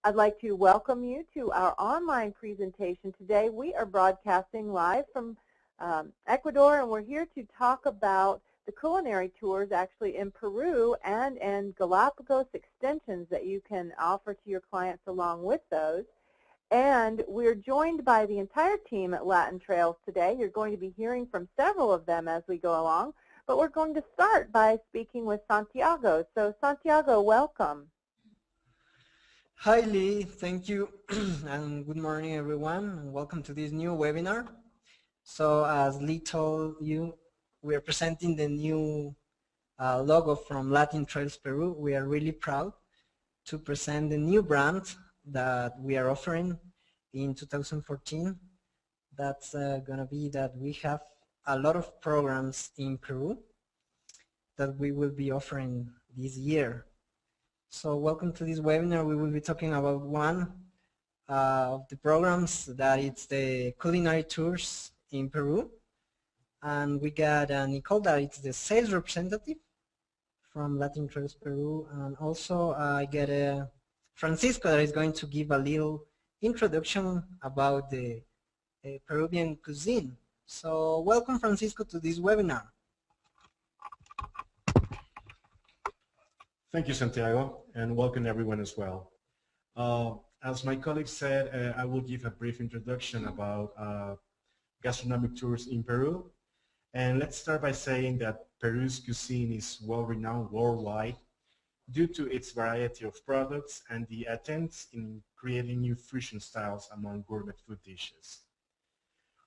I'd like to welcome you to our online presentation today. We are broadcasting live from Ecuador, and we're here to talk about the culinary tours actually in Peru and in Galapagos extensions that you can offer to your clients along with those. And we're joined by the entire team at LatinTrails today. You're going to be hearing from several of them as we go along, but we're going to start by speaking with Santiago. So Santiago, welcome. Hi Lee, thank you and good morning everyone and welcome to this new webinar. So as Lee told you, we are presenting the new logo from LatinTrails Peru. We are really proud to present the new brand that we are offering in 2014. That's going to be that we have a lot of programs in Peru that we will be offering this year. So welcome to this webinar. We will be talking about one of the programs that it's the culinary tours in Peru. And we got Nicole, that it's the sales representative from LatinTrails Peru. And also I get Francisco that is going to give a little introduction about the Peruvian cuisine. So welcome Francisco to this webinar. Thank you, Santiago, and welcome everyone as well. As my colleague said, I will give a brief introduction about gastronomic tours in Peru. And let's start by saying that Peru's cuisine is well-renowned worldwide due to its variety of products and the attempts in creating new fusion styles among gourmet food dishes.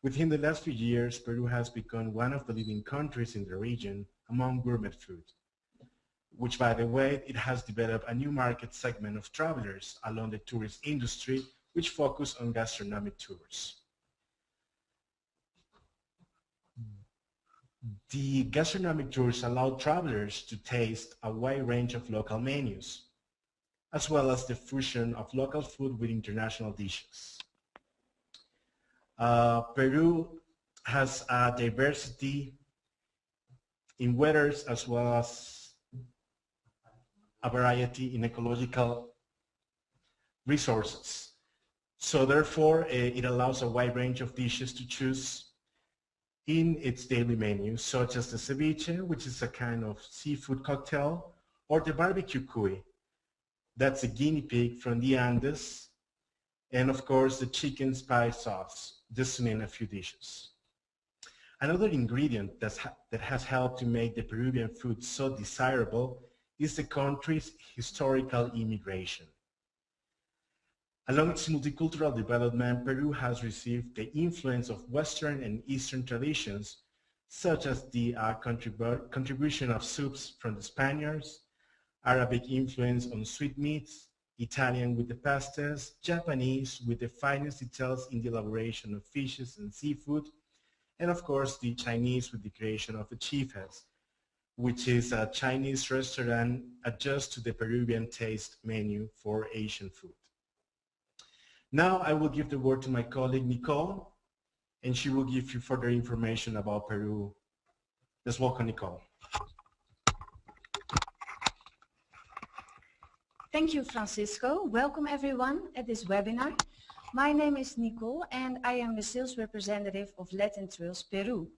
Within the last few years, Peru has become one of the leading countries in the region among gourmet food, which, by the way, it has developed a new market segment of travelers along the tourist industry, which focus on gastronomic tours. The gastronomic tours allow travelers to taste a wide range of local menus, as well as the fusion of local food with international dishes. Peru has a diversity in weathers as well as a variety in ecological resources. So therefore, it allows a wide range of dishes to choose in its daily menu, such as the ceviche, which is a kind of seafood cocktail, or the barbecue cuy, that's a guinea pig from the Andes, and of course the chicken spice sauce, just to name a few dishes. Another ingredient that has helped to make the Peruvian food so desirable is the country's historical immigration. Along its multicultural development, Peru has received the influence of Western and Eastern traditions, such as the contribution of soups from the Spaniards, Arabic influence on sweetmeats, Italian with the pastas, Japanese with the finest details in the elaboration of fishes and seafood, and of course the Chinese with the creation of the chifas, which is a Chinese restaurant adjusted to the Peruvian taste menu for Asian food. Now I will give the word to my colleague Nicole, and she will give you further information about Peru. Let's welcome Nicole. Thank you, Francisco. Welcome everyone at this webinar. My name is Nicole and I am the sales representative of LatinTrails Peru.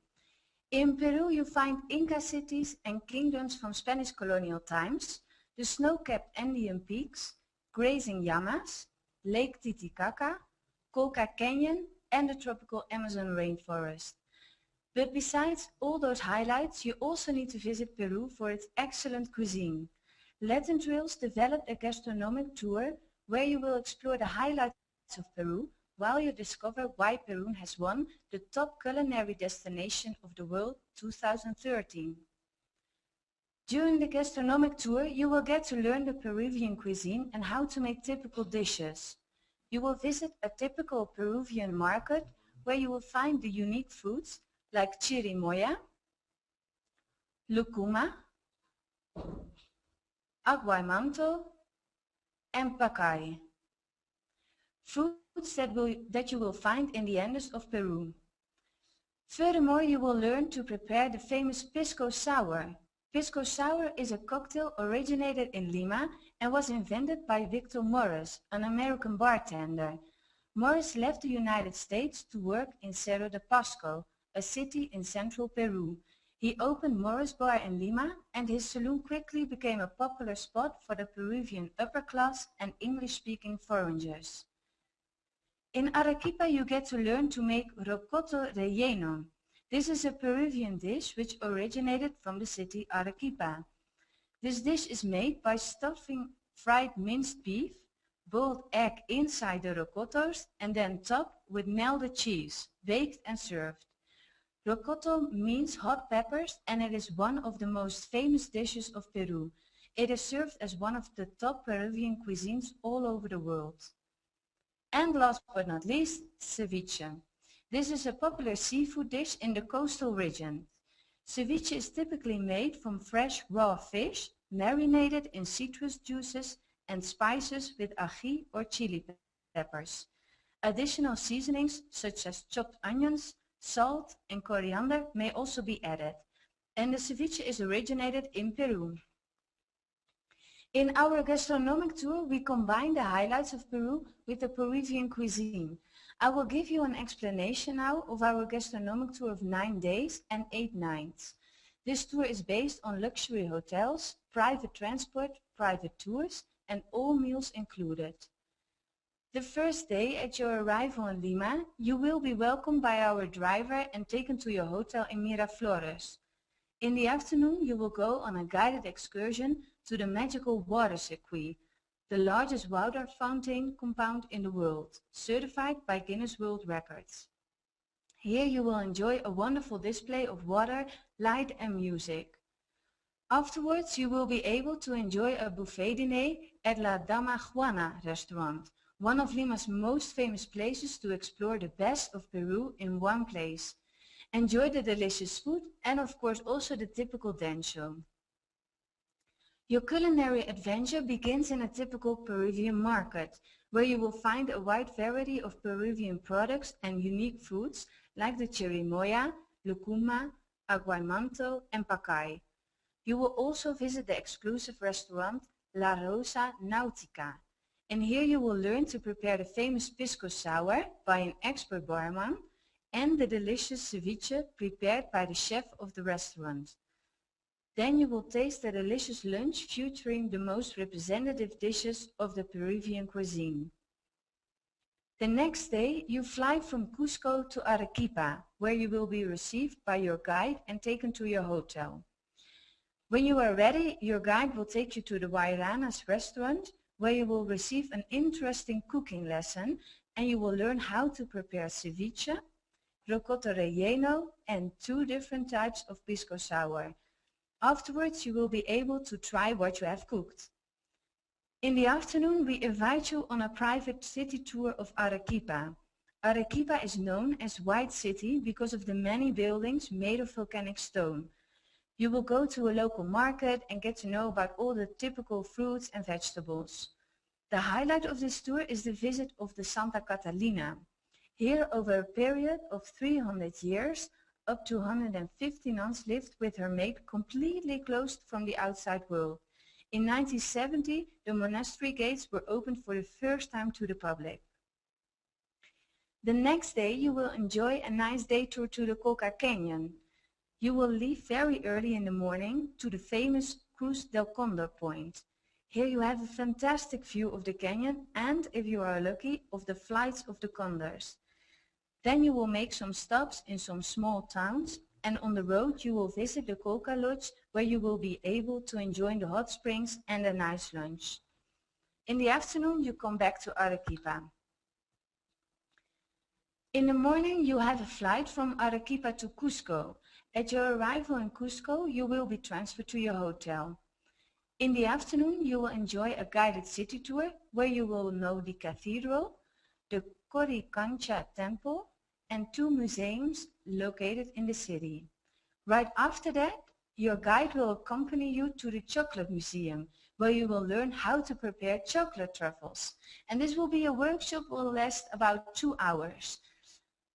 In Peru you find Inca cities and kingdoms from Spanish colonial times, the snow-capped Andean peaks, grazing llamas, Lake Titicaca, Colca Canyon and the tropical Amazon rainforest. But besides all those highlights, you also need to visit Peru for its excellent cuisine. LatinTrails developed a gastronomic tour where you will explore the highlights of Peru while you discover why Peru has won the top culinary destination of the world 2013. During the gastronomic tour, you will get to learn the Peruvian cuisine and how to make typical dishes. You will visit a typical Peruvian market where you will find the unique foods like chirimoya, lucuma, aguamanto, and pacay. Foods that you will find in the Andes of Peru. Furthermore, you will learn to prepare the famous pisco sour, Pisco Sour is a cocktail originated in Lima and was invented by Victor Morris, an American bartender. Morris left the United States to work in Cerro de Pasco, a city in central Peru. He opened Morris Bar in Lima, and his saloon quickly became a popular spot for the Peruvian upper class and English-speaking foreigners. In Arequipa, you get to learn to make rocoto relleno. This is a Peruvian dish which originated from the city Arequipa. This dish is made by stuffing fried minced beef, boiled egg inside the rocotos, and then topped with melted cheese, baked and served. Rocoto means hot peppers, and it is one of the most famous dishes of Peru. It is served as one of the top Peruvian cuisines all over the world. And last but not least, ceviche. This is a popular seafood dish in the coastal region. Ceviche is typically made from fresh raw fish, marinated in citrus juices and spices with ají or chili peppers. Additional seasonings such as chopped onions, salt and coriander may also be added. And the ceviche is originated in Peru. In our gastronomic tour, we combine the highlights of Peru with the Peruvian cuisine. I will give you an explanation now of our gastronomic tour of 9 days and 8 nights. This tour is based on luxury hotels, private transport, private tours, and all meals included. The first day at your arrival in Lima, you will be welcomed by our driver and taken to your hotel in Miraflores. In the afternoon, you will go on a guided excursion to the magical water circuit, the largest water fountain compound in the world, certified by Guinness World Records. Here you will enjoy a wonderful display of water, light and music. Afterwards, you will be able to enjoy a buffet dinner at La Dama Juana restaurant, one of Lima's most famous places to explore the best of Peru in one place. Enjoy the delicious food and of course also the typical dance show. Your culinary adventure begins in a typical Peruvian market, where you will find a wide variety of Peruvian products and unique foods like the chirimoya, lucuma, aguamanto and pacay. You will also visit the exclusive restaurant La Rosa Nautica. And here you will learn to prepare the famous pisco sour by an expert barman and the delicious ceviche prepared by the chef of the restaurant. Then you will taste a delicious lunch featuring the most representative dishes of the Peruvian cuisine. The next day you fly from Cusco to Arequipa, where you will be received by your guide and taken to your hotel. When you are ready, your guide will take you to the Guairanas restaurant, where you will receive an interesting cooking lesson and you will learn how to prepare ceviche, rocoto relleno and 2 different types of pisco sour. Afterwards, you will be able to try what you have cooked. In the afternoon, we invite you on a private city tour of Arequipa. Arequipa is known as White City because of the many buildings made of volcanic stone. You will go to a local market and get to know about all the typical fruits and vegetables. The highlight of this tour is the visit of the Santa Catalina. Here, over a period of 300 years, up to 150 nuns lived with her maid completely closed from the outside world. In 1970, the monastery gates were opened for the first time to the public. The next day, you will enjoy a nice day tour to the Colca Canyon. You will leave very early in the morning to the famous Cruz del Condor point. Here you have a fantastic view of the canyon and, if you are lucky, of the flights of the condors. Then you will make some stops in some small towns, and on the road you will visit the Colca Lodge, where you will be able to enjoy the hot springs and a nice lunch. In the afternoon you come back to Arequipa. In the morning you have a flight from Arequipa to Cusco. At your arrival in Cusco, you will be transferred to your hotel. In the afternoon, you will enjoy a guided city tour where you will know the cathedral, the Coricancha temple, and 2 museums located in the city. Right after that, your guide will accompany you to the Chocolate Museum, where you will learn how to prepare chocolate truffles. And this will be a workshop that will last about 2 hours.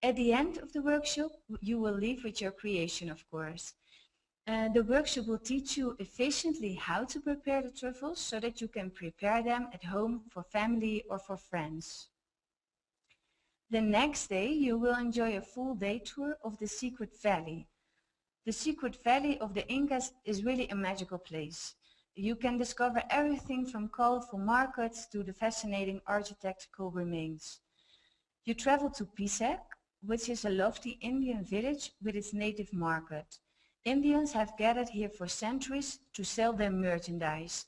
At the end of the workshop, you will leave with your creation, of course. The workshop will teach you efficiently how to prepare the truffles so that you can prepare them at home for family or for friends. The next day you will enjoy a full day tour of the Secret Valley. The Secret Valley of the Incas is really a magical place. You can discover everything from colorful markets to the fascinating architectural remains. You travel to Pisac, which is a lofty Indian village with its native market. Indians have gathered here for centuries to sell their merchandise.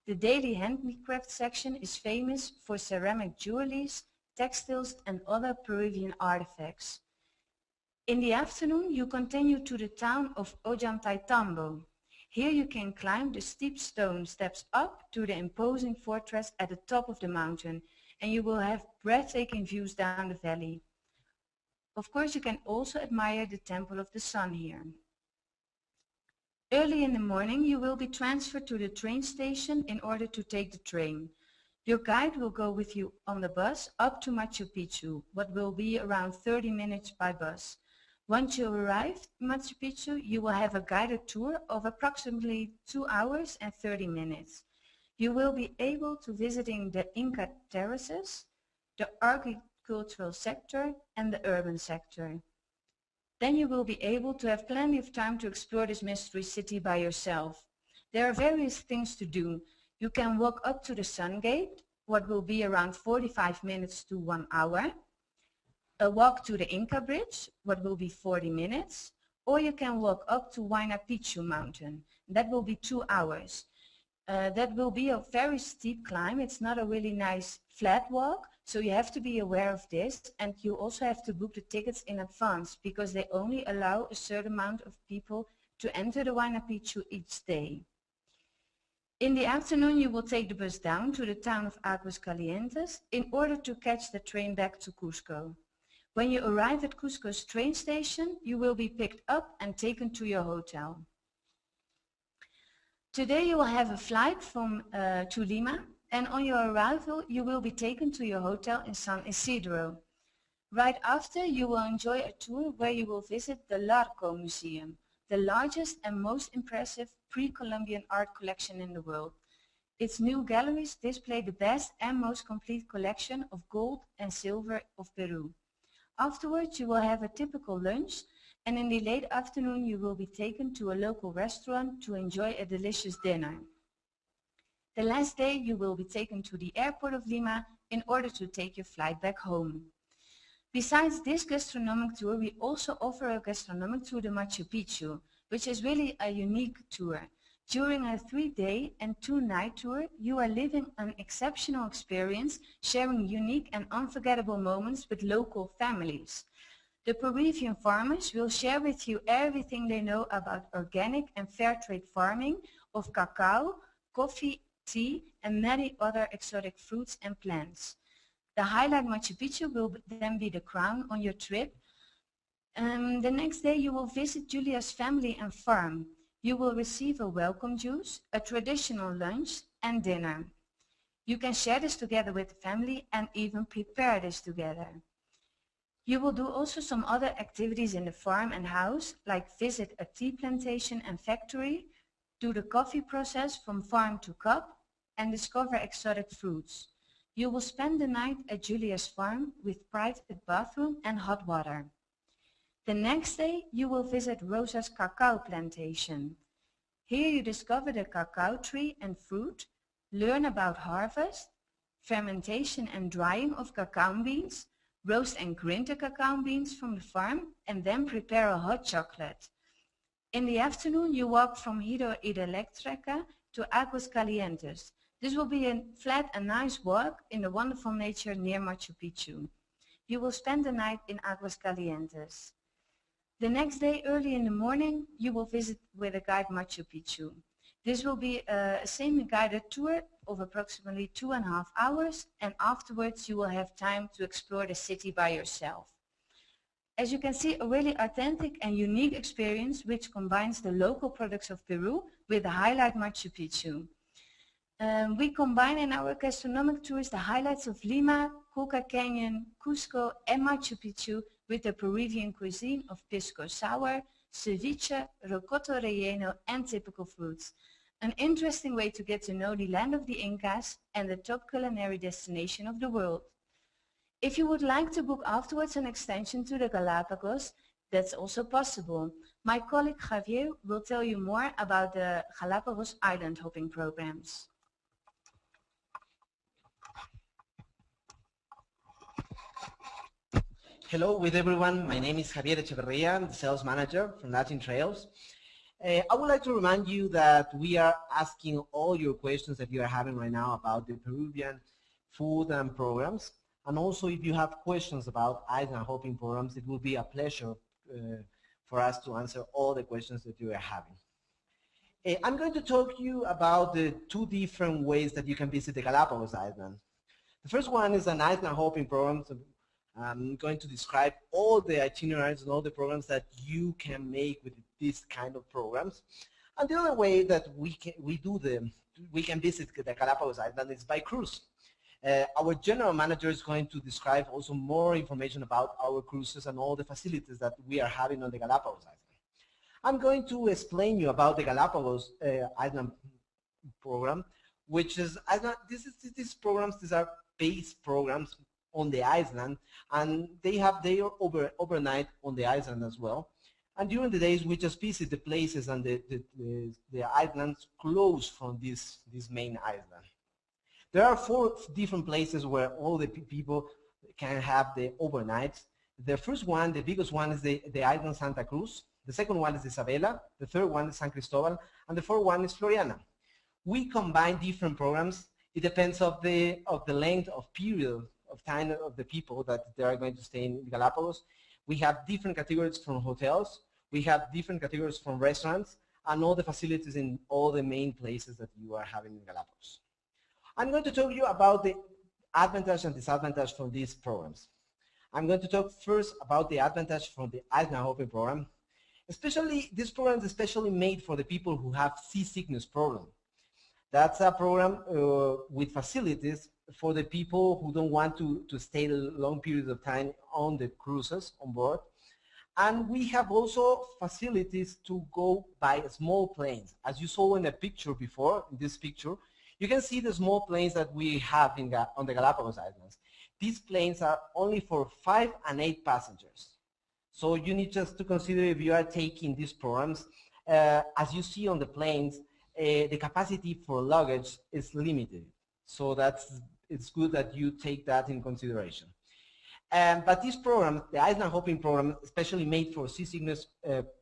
The daily handicraft section is famous for ceramic jewelries, textiles and other Peruvian artifacts. In the afternoon you continue to the town of Ollantaytambo. Here you can climb the steep stone steps up to the imposing fortress at the top of the mountain, and you will have breathtaking views down the valley. Of course, you can also admire the Temple of the Sun here. Early in the morning you will be transferred to the train station in order to take the train. Your guide will go with you on the bus up to Machu Picchu, what will be around 30 minutes by bus. Once you arrive in Machu Picchu, you will have a guided tour of approximately 2 hours and 30 minutes. You will be able to visiting the Inca terraces, the agricultural sector and the urban sector. Then you will be able to have plenty of time to explore this mystery city by yourself. There are various things to do. You can walk up to the Sun Gate, what will be around 45 minutes to 1 hour. A walk to the Inca Bridge, what will be 40 minutes. Or you can walk up to Huayna Picchu mountain. That will be 2 hours. That will be a very steep climb. It's not a really nice flat walk, so you have to be aware of this, and you also have to book the tickets in advance because they only allow a certain amount of people to enter the Huayna Picchu each day. In the afternoon you will take the bus down to the town of Aguascalientes in order to catch the train back to Cusco. When you arrive at Cusco's train station, you will be picked up and taken to your hotel. Today you will have a flight to Lima, and on your arrival you will be taken to your hotel in San Isidro. Right after, you will enjoy a tour where you will visit the Larco Museum, the largest and most impressive pre-Columbian art collection in the world. Its new galleries display the best and most complete collection of gold and silver of Peru. Afterwards, you will have a typical lunch, and in the late afternoon you will be taken to a local restaurant to enjoy a delicious dinner. The last day you will be taken to the airport of Lima in order to take your flight back home. Besides this gastronomic tour, we also offer a gastronomic tour to Machu Picchu, which is really a unique tour. During a 3-day and 2-night tour, you are living an exceptional experience, sharing unique and unforgettable moments with local families. The Peruvian farmers will share with you everything they know about organic and fair trade farming of cacao, coffee, tea, and many other exotic fruits and plants. The highlight Machu Picchu will then be the crown on your trip. The next day you will visit Julia's family and farm. You will receive a welcome juice, a traditional lunch and dinner. You can share this together with the family and even prepare this together. You will do also some other activities in the farm and house, like visit a tea plantation and factory, do the coffee process from farm to cup, and discover exotic fruits. You will spend the night at Julia's farm with private bathroom and hot water. The next day you will visit Rosa's cacao plantation. Here you discover the cacao tree and fruit, learn about harvest, fermentation and drying of cacao beans, roast and grind the cacao beans from the farm, and then prepare a hot chocolate. In the afternoon you walk from Hidroelectrica to Aguascalientes. This will be a flat and nice walk in the wonderful nature near Machu Picchu. You will spend the night in Aguascalientes. The next day, early in the morning, you will visit with a guide Machu Picchu. This will be a semi-guided tour of approximately 2.5 hours, and afterwards you will have time to explore the city by yourself. As you can see, a really authentic and unique experience which combines the local products of Peru with the highlight Machu Picchu. We combine in our gastronomic tours the highlights of Lima, Colca Canyon, Cusco and Machu Picchu with the Peruvian cuisine of pisco sour, ceviche, rocoto relleno, and typical foods. An interesting way to get to know the land of the Incas and the top culinary destination of the world. If you would like to book afterwards an extension to the Galapagos, that's also possible. My colleague Javier will tell you more about the Galapagos island hopping programs. Hello with everyone, my name is Javier Echeverria, I'm the sales manager from LatinTrails. I would like to remind you that we are asking all your questions that you are having right now about the Peruvian food and programs. And also if you have questions about island hopping programs, it will be a pleasure for us to answer all the questions that you are having. I'm going to talk to you about the two different ways that you can visit the Galapagos Island. The first one is an island hopping program. So I'm going to describe all the itineraries and all the programs that you can make with these kind of programs. And the other way that we can visit the Galapagos Island is by cruise. Our general manager is going to describe also more information about our cruises and all the facilities that we are having on the Galapagos Island. I'm going to explain you about the Galapagos Island program, which is, these programs, these are base programs on the island, and they have their overnight on the island as well. And during the days, we just visit the places and the islands close from this main island. There are 4 different places where all the people can have the overnights. The first one, the biggest one, is the island Santa Cruz. The second one is Isabela. The third one is San Cristobal. And the fourth one is Floriana. We combine different programs. It depends of the length of period of time of the people that they are going to stay in Galapagos. We have different categories from hotels. We have different categories from restaurants and all the facilities in all the main places that you are having in Galapagos. I'm going to talk to you about the advantage and disadvantage from these programs. I'm going to talk first about the advantage from the island hopping program. Especially, this program is especially made for the people who have seasickness problem. That's a program with facilities for the people who don't want to stay long periods of time on the cruises on board. And we have also facilities to go by small planes. As you saw in the picture before, in this picture, you can see the small planes that we have on the Galapagos Islands. These planes are only for 5 and 8 passengers. So you need just to consider if you are taking these programs. As you see on the planes, the capacity for luggage is limited. So it's good that you take that in consideration. But this program, the island hopping program, especially made for seasickness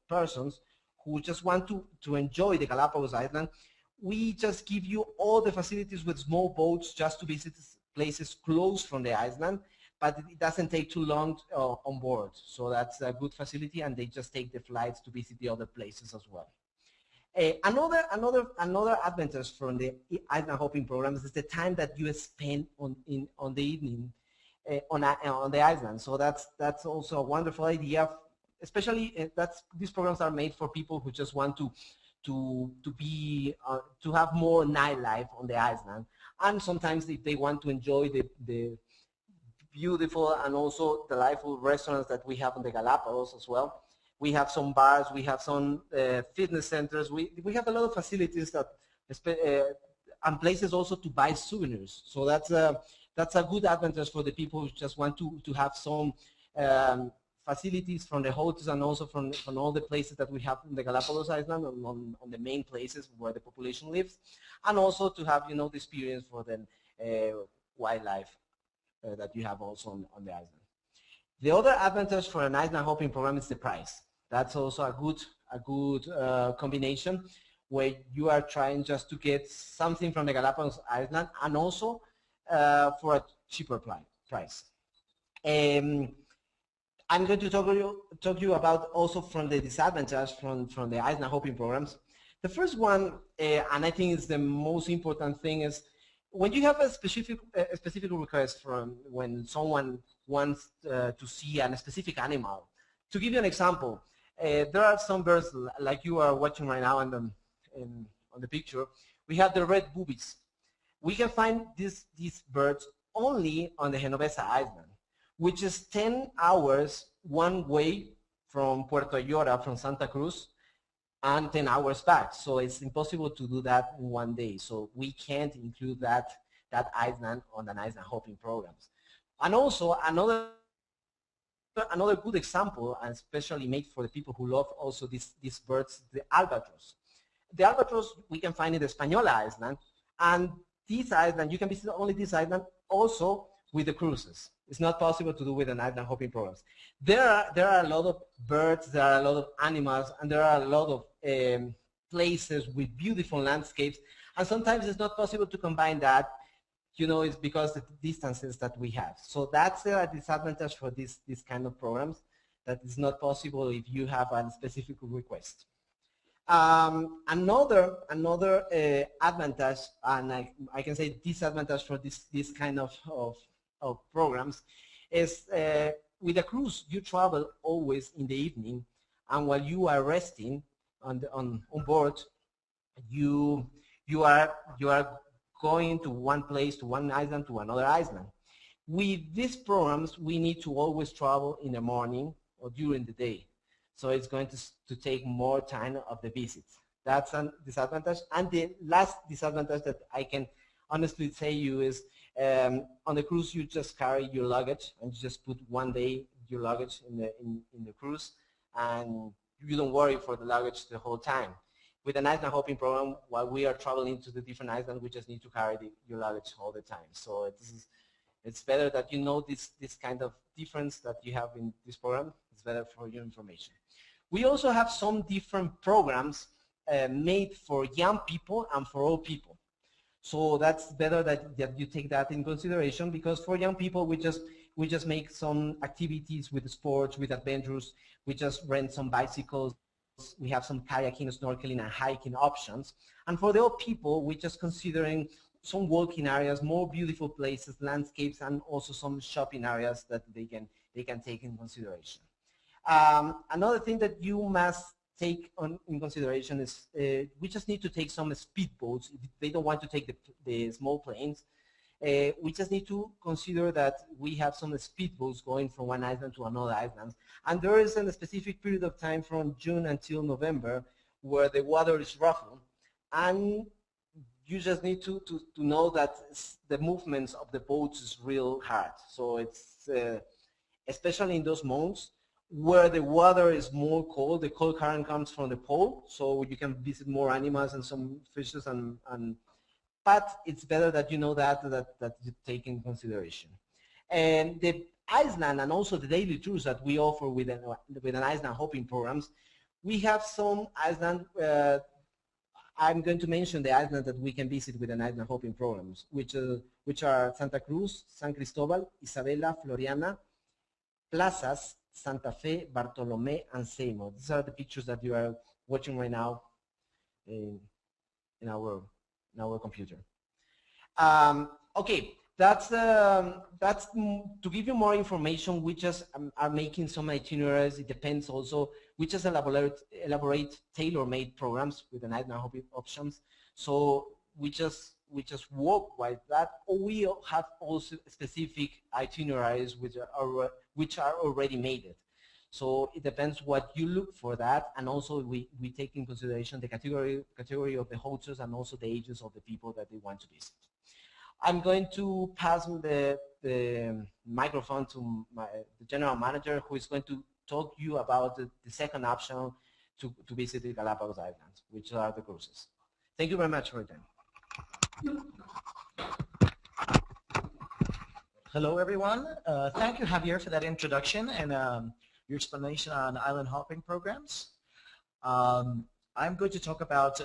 persons who just want to enjoy the Galapagos Island, we just give you all the facilities with small boats just to visit places close from the island, but it doesn't take too long on board. So that's a good facility, and they just take the flights to visit the other places as well. Another advantage from the island hopping programs is the time that you spend on the evening on the island. So that's also a wonderful idea. Especially these programs are made for people who just want to have more nightlife on the island, and sometimes if they want to enjoy the beautiful and also delightful restaurants that we have on the Galapagos as well. We have some bars, we have some fitness centers, we have a lot of facilities that and places also to buy souvenirs. So that's a good advantage for the people who just want to have some facilities from the hotels and also from all the places that we have in the Galapagos Island on the main places where the population lives, and also to have the experience for the wildlife that you have also on the island. The other advantage for an island hopping program is the price. That's also a good combination where you are trying just to get something from the Galapagos Island and also for a cheaper price. I'm going to talk to you about also from the disadvantage from the island hopping programs. The first one, and I think it's the most important thing, is when you have a specific request from when someone wants to see a specific animal. To give you an example, there are some birds like you are watching right now on the picture. We have the red boobies. We can find these birds only on the Genovesa Island, which is 10 hours one way from Puerto Ayora, from Santa Cruz, and 10 hours back. So it's impossible to do that in one day. So we can't include that island on the island hopping programs. And also another good example, and especially made for the people who love also these birds, the albatross. The albatross we can find in the Española Island, and this island, you can visit only this island also with the cruises. It's not possible to do with an island hopping programs. There are a lot of birds, there are a lot of animals, and there are a lot of places with beautiful landscapes, and sometimes it's not possible to combine that. It's because of the distances that we have. So that's a disadvantage for this kind of programs, that is not possible if you have a specific request. Another advantage, and I can say disadvantage for this kind of programs, is with a cruise you travel always in the evening, and while you are resting on board, you are going to one place, to one island, to another island. With these programs, we need to always travel in the morning or during the day. So it's going to take more time of the visits. That's a disadvantage. And the last disadvantage that I can honestly say you is on the cruise you just carry your luggage and you just put one day your luggage in the cruise, and you don't worry for the luggage the whole time. With an island hopping program, while we are traveling to the different islands, we just need to carry your luggage all the time. So it's better that you know this kind of difference that you have in this program. It's better for your information. We also have some different programs made for young people and for old people. So that's better that you take that in consideration, because for young people we just make some activities with sports, with adventures. We just rent some bicycles. We have some kayaking, snorkeling, and hiking options. And for the old people, we're just considering some walking areas, more beautiful places, landscapes, and also some shopping areas that they can take in consideration. Another thing that you must take in consideration is we just need to take some speedboats. If they don't want to take the small planes, we just need to consider that we have some speedboats going from one island to another island. And there is a specific period of time from June until November where the water is rough. And you just need to know that the movements of the boats is real hard. So it's, especially in those months where the water is more cold, the cold current comes from the pole, so you can visit more animals and some fishes, but it's better that you know that you take in consideration. And the island and also the daily tours that we offer with an island hopping programs, we have some island, I'm going to mention the island that we can visit with an island hopping programs, which are Santa Cruz, San Cristobal, Isabela, Floriana, Plazas, Santa Fe, Bartolomé, and Seymour. These are the pictures that you are watching right now in our computer. Okay, that's to give you more information. We just are making some itineraries. It depends also. We just elaborate tailor-made programs with an island hopping options. So we just work with that, or we have also specific itineraries which are already made. So it depends what you look for that, and also we take in consideration the category of the hotels and also the ages of the people that they want to visit. I'm going to pass the microphone to the general manager, who is going to talk to you about the second option to visit the Galapagos Islands, which are the cruises. Thank you very much for your time. Hello, everyone. Thank you, Javier, for that introduction and your explanation on island hopping programs. I'm going to talk about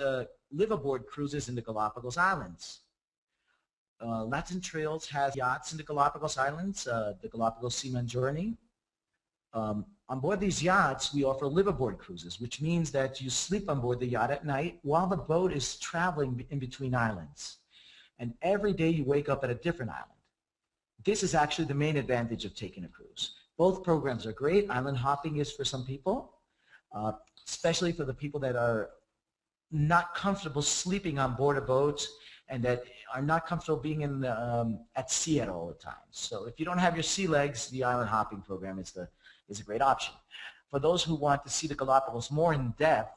live-aboard cruises in the Galapagos Islands. LatinTrails has yachts in the Galapagos Islands, the Galapagos Seaman Journey. On board these yachts, we offer live-aboard cruises, which means that you sleep on board the yacht at night while the boat is traveling in between islands. And every day you wake up at a different island. This is actually the main advantage of taking a cruise. Both programs are great. Island hopping is for some people, especially for the people that are not comfortable sleeping on board a boat and that are not comfortable being in at sea at all the time. So if you don't have your sea legs, the island hopping program is a great option. For those who want to see the Galapagos more in depth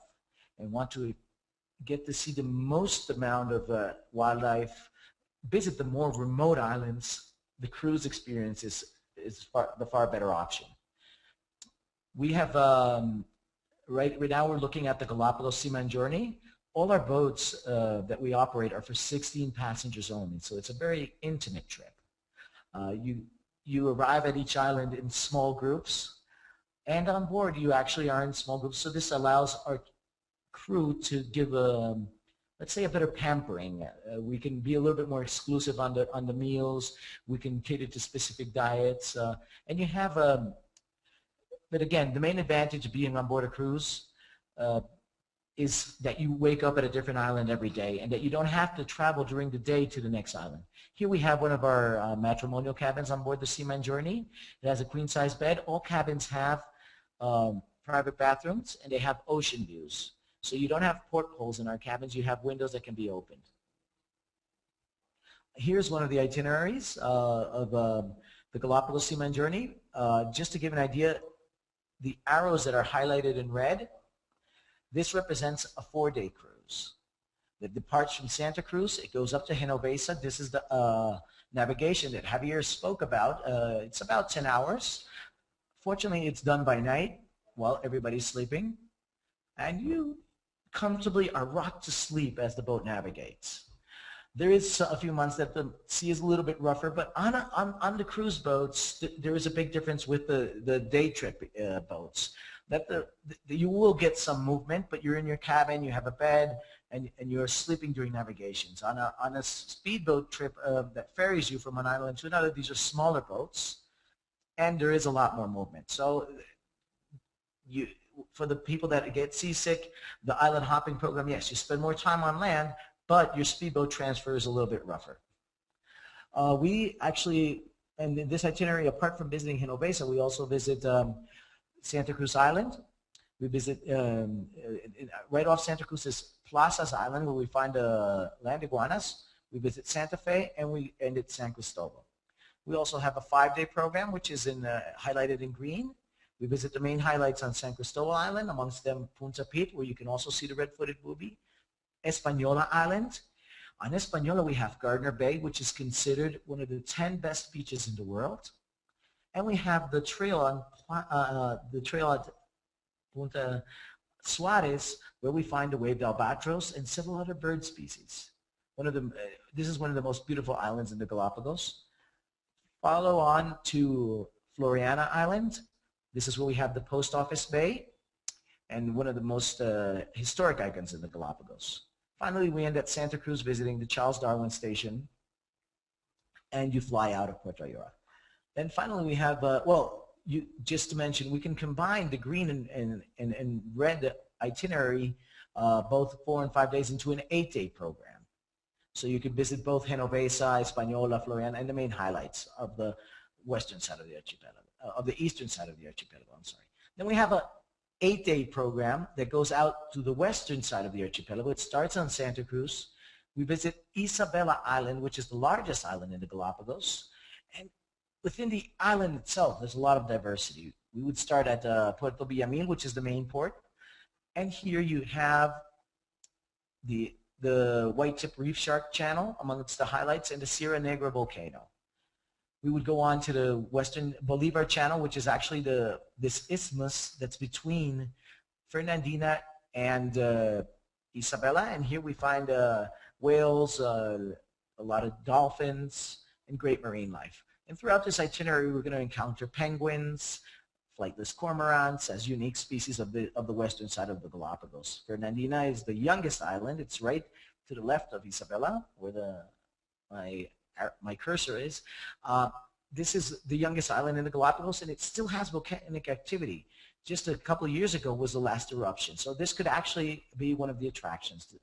and want to get to see the most amount of wildlife, visit the more remote islands, the cruise experience is the far better option. We have, right now we're looking at the Galapagos Seaman Journey. All our boats that we operate are for 16 passengers only, so it's a very intimate trip. You arrive at each island in small groups, and on board you actually are in small groups, so this allows our crew to give let's say a better pampering. We can be a little bit more exclusive on the meals. We can cater to specific diets, and you have but again, the main advantage of being on board a cruise is that you wake up at a different island every day and that you don't have to travel during the day to the next island. Here we have one of our matrimonial cabins on board the Seaman Journey. It has a queen-size bed. All cabins have private bathrooms, and they have ocean views. So you don't have portholes in our cabins. You have windows that can be opened. Here's one of the itineraries of the Galapagos Seaman Journey. Just to give an idea, the arrows that are highlighted in red, this represents a 4-day cruise. That departs from Santa Cruz, it goes up to Genovesa. This is the navigation that Javier spoke about. It's about 10 hours. Fortunately, it's done by night while everybody's sleeping, and you comfortably are rocked to sleep as the boat navigates. There is a few months that the sea is a little bit rougher, but on the cruise boats, there is a big difference with the day trip boats. That you will get some movement, but you're in your cabin, you have a bed, and you're sleeping during navigations. On a speedboat trip that ferries you from one island to another, these are smaller boats, and there is a lot more movement. So for the people that get seasick, the island hopping program, yes, you spend more time on land, but your speedboat transfer is a little bit rougher. We actually, and in this itinerary, apart from visiting Genovesa, we also visit Santa Cruz Island. We visit, right off Santa Cruz is Plazas Island, where we find land iguanas. We visit Santa Fe, and we end at San Cristobal. We also have a 5-day program, which is highlighted in green. We visit the main highlights on San Cristobal Island, amongst them Punta Pit, where you can also see the red-footed booby. Española Island. On Española, we have Gardner Bay, which is considered one of the 10 best beaches in the world. And we have the trail at Punta Suarez, where we find the waved albatross and several other bird species. This is one of the most beautiful islands in the Galapagos. Follow on to Floriana Island. This is where we have the Post Office Bay and one of the most historic icons in the Galapagos. Finally, we end at Santa Cruz visiting the Charles Darwin Station, and you fly out of Puerto Ayora. Then finally we have, just to mention, we can combine the green and red itinerary, both 4 and 5 days, into an 8-day program. So you can visit both Genovesa, Española, Floriana, and the main highlights of the western side of the archipelago, of the eastern side of the archipelago, I'm sorry. Then we have a 8-day program that goes out to the western side of the archipelago. It starts on Santa Cruz. We visit Isabela Island, which is the largest island in the Galapagos. And within the island itself, there's a lot of diversity. We would start at Puerto Villamil, which is the main port. And here you have the white-tip reef shark channel amongst the highlights, and the Sierra Negra volcano. We would go on to the western Bolivar channel, which is actually this isthmus that's between Fernandina and Isabela. And here we find whales, a lot of dolphins, and great marine life. And throughout this itinerary, we're going to encounter penguins, flightless cormorants as unique species of the western side of the Galapagos. Fernandina is the youngest island. It's right to the left of Isabela, where my cursor is. This is the youngest island in the Galapagos, and it still has volcanic activity. Just a couple of years ago was the last eruption. So this could actually be one of the attractions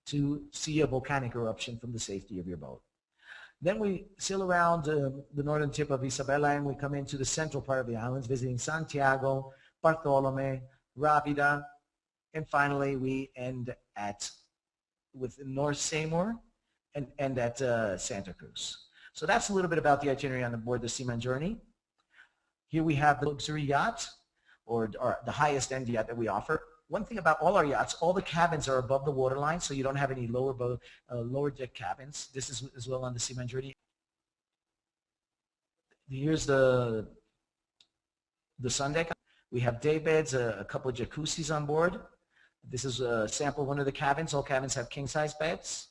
to see a volcanic eruption from the safety of your boat. Then we sail around the northern tip of Isabela, and we come into the central part of the islands, visiting Santiago, Bartolome, Rábida, and finally we end with North Seymour and at Santa Cruz. So that's a little bit about the itinerary on board the Seaman Journey. Here we have the luxury yacht. or the highest end yacht that we offer. One thing about all our yachts, all the cabins are above the waterline, so you don't have any lower deck cabins. This is as well on the Seaman Journey. Here's the sun deck. We have day beds, a couple of jacuzzis on board. This is a sample of one of the cabins. All cabins have king-size beds.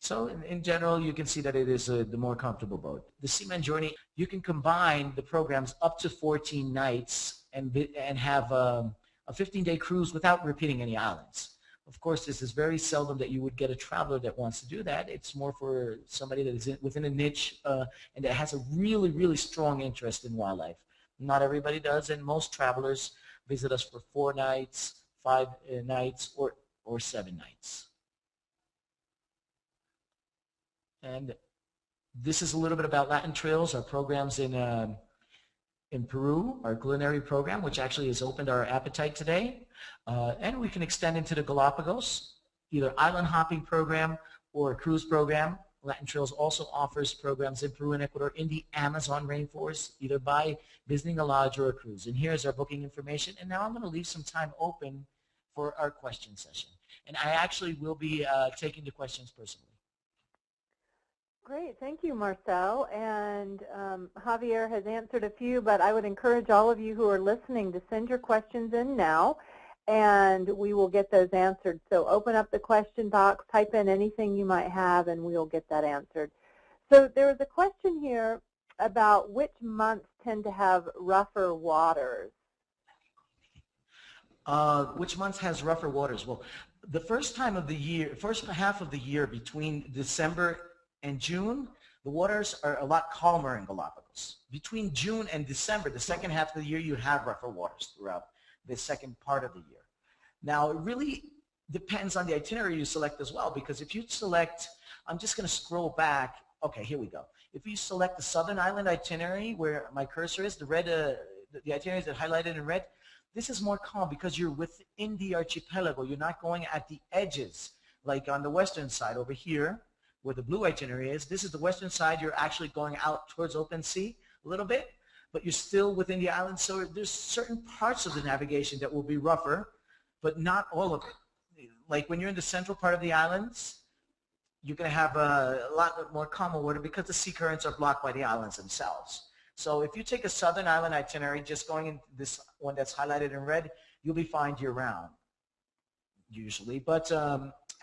So in general, you can see that it is the more comfortable boat. The Seaman Journey, you can combine the programs up to 14 nights and have a 15-day cruise without repeating any islands. Of course, this is very seldom that you would get a traveler that wants to do that. It's more for somebody that is within a niche and that has a really, really strong interest in wildlife. Not everybody does, and most travelers visit us for 4 nights, 5 nights, or 7 nights. And this is a little bit about LatinTrails, our programs in Peru, our culinary program, which actually has opened our appetite today. And we can extend into the Galapagos, either island hopping program or a cruise program. LatinTrails also offers programs in Peru and Ecuador in the Amazon rainforest, either by visiting a lodge or a cruise. And here's our booking information. And now I'm going to leave some time open for our question session. And I actually will be taking the questions personally. Great, thank you, Marcel. And Javier has answered a few, but I would encourage all of you who are listening to send your questions in now, and we will get those answered. So open up the question box, type in anything you might have, and we will get that answered. So there was a question here about which months tend to have rougher waters. Which months has rougher waters? Well, the first half of the year between December and June, the waters are a lot calmer in Galapagos. Between June and December, the second half of the year, you have rougher waters throughout the second part of the year. Now, it really depends on the itinerary you select as well, because if you select, I'm just going to scroll back. Okay, here we go. If you select the Southern Island itinerary, where my cursor is, the itineraries that are highlighted in red, this is more calm because you're within the archipelago. You're not going at the edges, like on the western side over here, where the blue itinerary is. This is the western side. You're actually going out towards open sea a little bit, but you're still within the island. So there's certain parts of the navigation that will be rougher, but not all of it. Like when you're in the central part of the islands, you're going to have a lot more calmer water because the sea currents are blocked by the islands themselves. So if you take a southern island itinerary, just going in this one that's highlighted in red, you'll be fine year-round, usually. But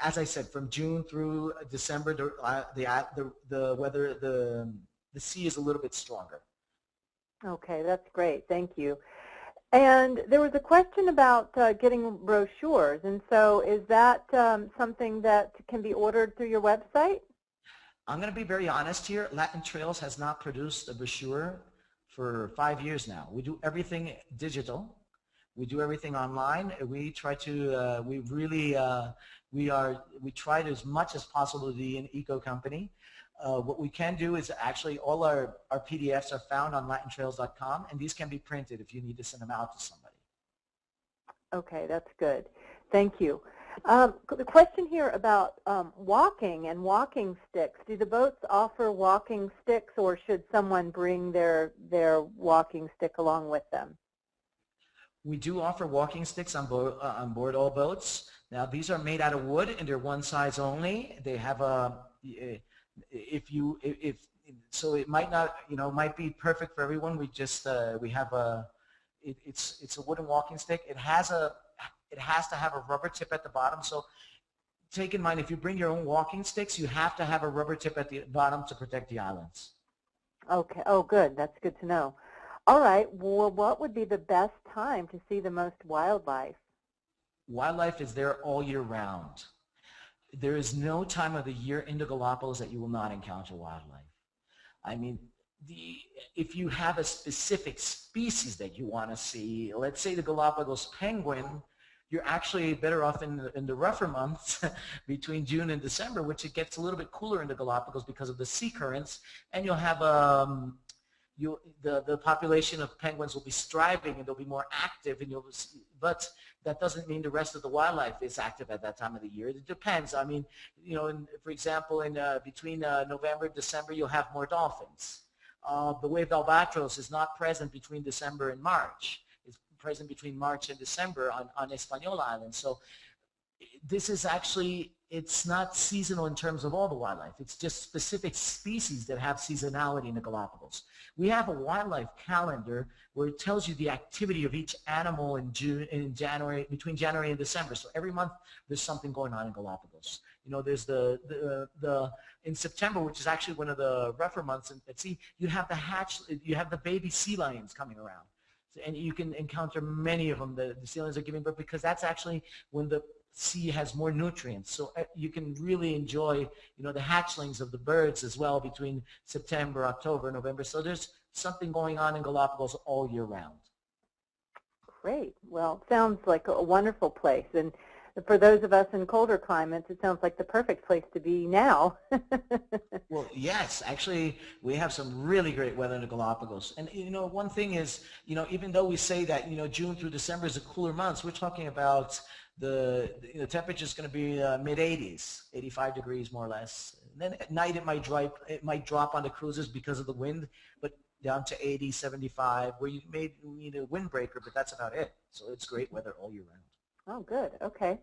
as I said, from June through December, the weather, the sea is a little bit stronger. Okay, that's great. Thank you. And there was a question about getting brochures, and so is that something that can be ordered through your website? I'm going to be very honest here. LatinTrails has not produced a brochure for 5 years now. We do everything digital. We do everything online. We try to, we try to, as much as possible, to be an eco company. What we can do is actually all our PDFs are found on LatinTrails.com, and these can be printed if you need to send them out to somebody. Okay, that's good. Thank you. The question here about walking and walking sticks. Do the boats offer walking sticks, or should someone bring their walking stick along with them? We do offer walking sticks on board all boats. Now, these are made out of wood, and they're one size only. They have a so it might not, might be perfect for everyone. We just we have it's a wooden walking stick. It has to have a rubber tip at the bottom. So take in mind, if you bring your own walking sticks, you have to have a rubber tip at the bottom to protect the islands. Okay. Oh, good. That's good to know. All right. Well, what would be the best time to see the most wildlife? Wildlife is there all year round. There is no time of the year in the Galapagos that you will not encounter wildlife. I mean, if you have a specific species that you want to see, let's say the Galapagos penguin, you're actually better off in the rougher months between June and December, which it gets a little bit cooler in the Galapagos because of the sea currents, and you'll have the population of penguins will be striving and they'll be more active, and but that doesn't mean the rest of the wildlife is active at that time of the year. It depends. I mean, for example, between November and December, you'll have more dolphins. The wave albatross is not present between December and March. It's present between March and December on Española Island. So this is actually, it's not seasonal in terms of all the wildlife. It's just specific species that have seasonality in the Galapagos. We have a wildlife calendar where it tells you the activity of each animal in January, between January and December. So every month there's something going on in Galapagos. You know, there's in September, which is actually one of the rougher months at sea, you have the baby sea lions coming around. And you can encounter many of them. The sea lions are giving birth because that's actually when the sea has more nutrients. So you can really enjoy, you know, the hatchlings of the birds as well between September, October, November. So there's something going on in Galapagos all year round. Great. Well, sounds like a wonderful place. And for those of us in colder climates, it sounds like the perfect place to be now. Well, yes, actually, we have some really great weather in the Galapagos. And, you know, one thing is, you know, even though we say that, you know, June through December is the cooler months, we're talking about the temperature is going to be mid-80s, 85 degrees more or less. And then at night it might drop on the cruises because of the wind, but down to 80, 75, where you may need a windbreaker, but that's about it. So it's great weather all year round. Oh, good. Okay.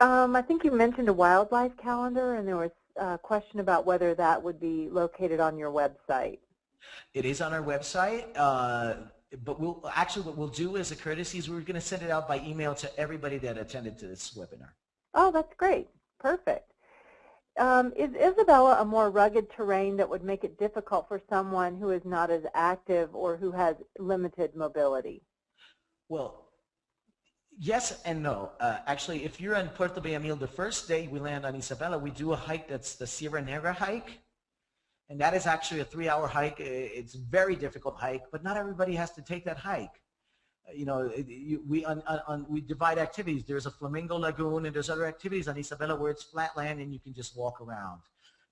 I think you mentioned a wildlife calendar, and there was a question about whether that would be located on your website. It is on our website, but what we'll do as a courtesy is we're going to send it out by email to everybody that attended to this webinar. Oh, that's great. Perfect. Is Isabella a more rugged terrain that would make it difficult for someone who is not as active or who has limited mobility? Well, yes and no. Actually, if you're in Puerto Villamil, the first day we land on Isabela, we do a hike that's the Sierra Negra hike. And that is actually a 3-hour hike. It's a very difficult hike, but not everybody has to take that hike. You know, we divide activities. There's a flamingo lagoon, and there's other activities on Isabela where it's flat land and you can just walk around.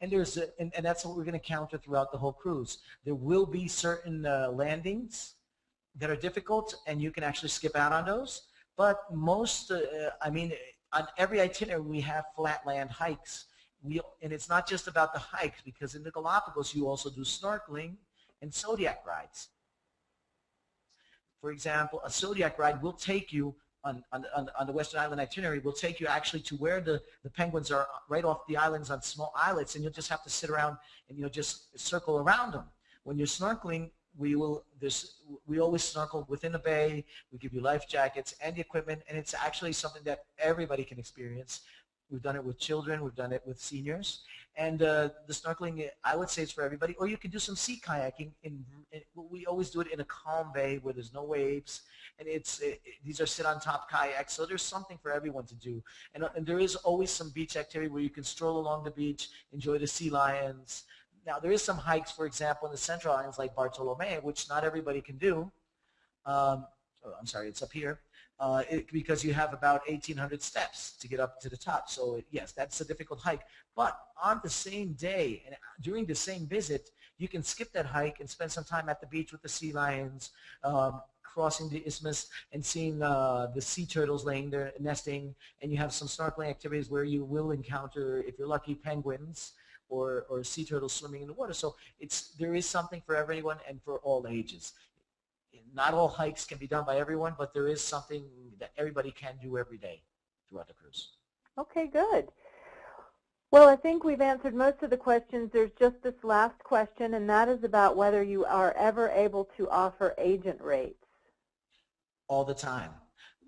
And and that's what we're going to counter throughout the whole cruise. There will be certain landings that are difficult, and you can actually skip out on those. But most, I mean, on every itinerary we have flat land hikes. And it's not just about the hikes, because in the Galapagos you also do snorkeling and Zodiac rides. For example, a Zodiac ride will take you on the Western Island itinerary, will take you actually to where the penguins are, right off the islands on small islets, and you'll just have to sit around and you'll just circle around them. When you're snorkeling, we always snorkel within the bay. We give you life jackets and the equipment, and it's actually something that everybody can experience. We've done it with children. We've done it with seniors. And the snorkeling, I would say, is for everybody. Or you can do some sea kayaking. We always do it in a calm bay where there's no waves. And these are sit-on-top kayaks. So there's something for everyone to do. And there is always some beach activity where you can stroll along the beach, enjoy the sea lions. Now, there is some hikes, for example, in the Central Islands like Bartolomé, which not everybody can do. I'm sorry, it's up here. Because you have about 1,800 steps to get up to the top. So yes, that's a difficult hike. But on the same day and during the same visit, you can skip that hike and spend some time at the beach with the sea lions, crossing the isthmus and seeing the sea turtles laying there nesting. And you have some snorkeling activities where you will encounter, if you're lucky, penguins or sea turtles swimming in the water. So there is something for everyone and for all ages. Not all hikes can be done by everyone, but there is something that everybody can do every day throughout the cruise. Okay, good. Well, I think we've answered most of the questions. There's just this last question, and that is about whether you are ever able to offer agent rates. All the time.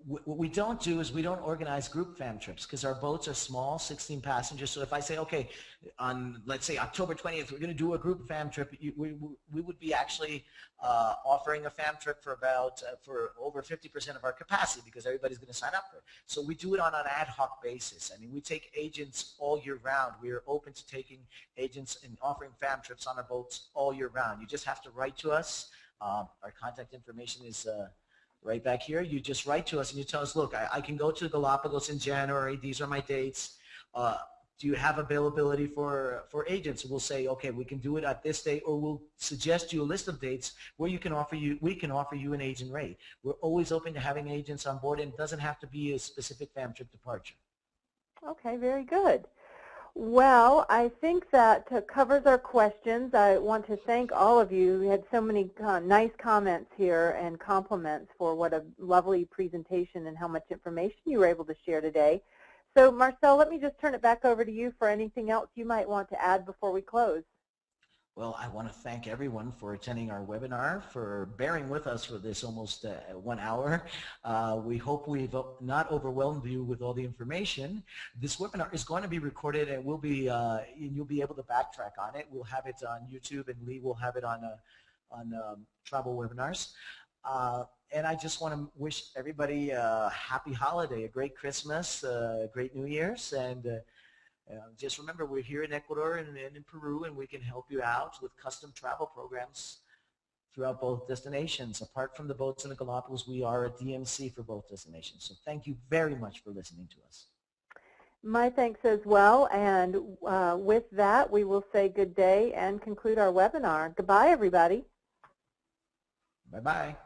What we don't do is we don't organize group fam trips because our boats are small, 16 passengers. So if I say, okay, on, let's say, October 20th, we're going to do a group fam trip, we would be actually offering a fam trip for over 50% of our capacity because everybody's going to sign up for it. So we do it on an ad hoc basis. I mean, we take agents all year round. We are open to taking agents and offering fam trips on our boats all year round. You just have to write to us. Our contact information is right back here. You just write to us and you tell us, look, I can go to Galapagos in January. These are my dates. Do you have availability for agents? We'll say, okay, we can do it at this date, or we'll suggest you a list of dates where we can offer you an agent rate. We're always open to having agents on board, and it doesn't have to be a specific fam trip departure. Okay, very good. Well, I think that covers our questions. I want to thank all of you. We had so many nice comments here and compliments for what a lovely presentation and how much information you were able to share today. So Marcel, let me just turn it back over to you for anything else you might want to add before we close. Well, I want to thank everyone for attending our webinar, for bearing with us for this almost 1 hour. We hope we've not overwhelmed you with all the information. This webinar is going to be recorded and will be, you'll be able to backtrack on it. We'll have it on YouTube, and Lee will have it on travel webinars. And I just want to wish everybody a happy holiday, a great Christmas, a great New Year's, and just remember, we're here in Ecuador and in Peru, and we can help you out with custom travel programs throughout both destinations. Apart from the boats in the Galapagos, we are a DMC for both destinations. So thank you very much for listening to us. My thanks as well. And with that, we will say good day and conclude our webinar. Goodbye, everybody. Bye-bye.